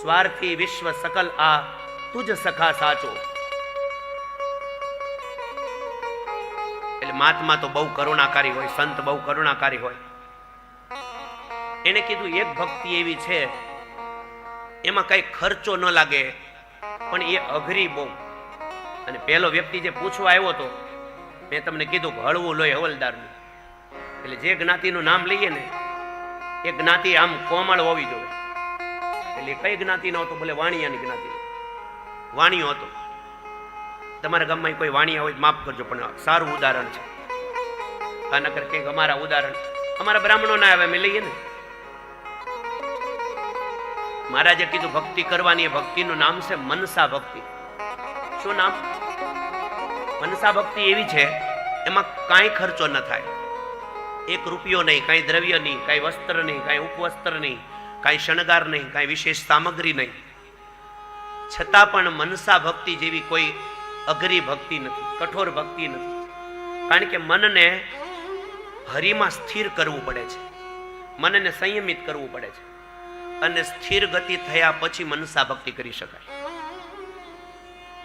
સ્વાર્થી વિશ્વ સકલ આ તુજ સખા સાચો. એટલે મહાત્મા તો બહુ કરુણાકારી હોય, સંત બહુ કરુણાકારી હોય. એને કીધું એક ભક્તિ એવી છે એમાં કઈ ખર્ચો ન લાગે પણ એ અઘરી બહુ. અને પહેલો વ્યક્તિ જે પૂછવા આવ્યો હતો, મેં તમને કીધું કે હળવું લોહી હવલદારનું. એટલે જે જ્ઞાતિનું નામ લઈએ ને એ જ્ઞાતિ આમ કોમળ હોવી જોઈએ. એટલે કઈ જ્ઞાતિ નો હતો? બોલે વાણિયાની જ્ઞાતિ. વાણિયો હતો. તમારા ગામમાં કોઈ વાણિયા હોય માફ કરજો, પણ સારું ઉદાહરણ છે. આ નકર કંઈક અમારા ઉદાહરણ અમારા બ્રાહ્મણો ના આવે અમે લઈએ ને. મહારાજે કીધું ભક્તિ કરવાની. એ ભક્તિનું નામ છે મનસા ભક્તિ. શું નામ? મનસા ભક્તિ એવી છે એમાં કાંઈ ખર્ચો ન થાય. એક રૂપિયો નહીં, કાંઈ દ્રવ્ય નહીં, કાંઈ વસ્ત્ર નહીં, કાંઈ ઉપવસ્ત્ર નહીં, કાંઈ શણગાર નહીં, કાંઈ વિશેષ સામગ્રી નહીં. છતાં પણ મનસા ભક્તિ જેવી કોઈ અઘરી ભક્તિ નથી, કઠોર ભક્તિ નથી. કારણ કે મનને હરિમાં સ્થિર કરવું પડે છે, મનને સંયમિત કરવું પડે છે. અને સ્થિર ગતિ થયા પછી મનસા ભક્તિ કરી શકાય.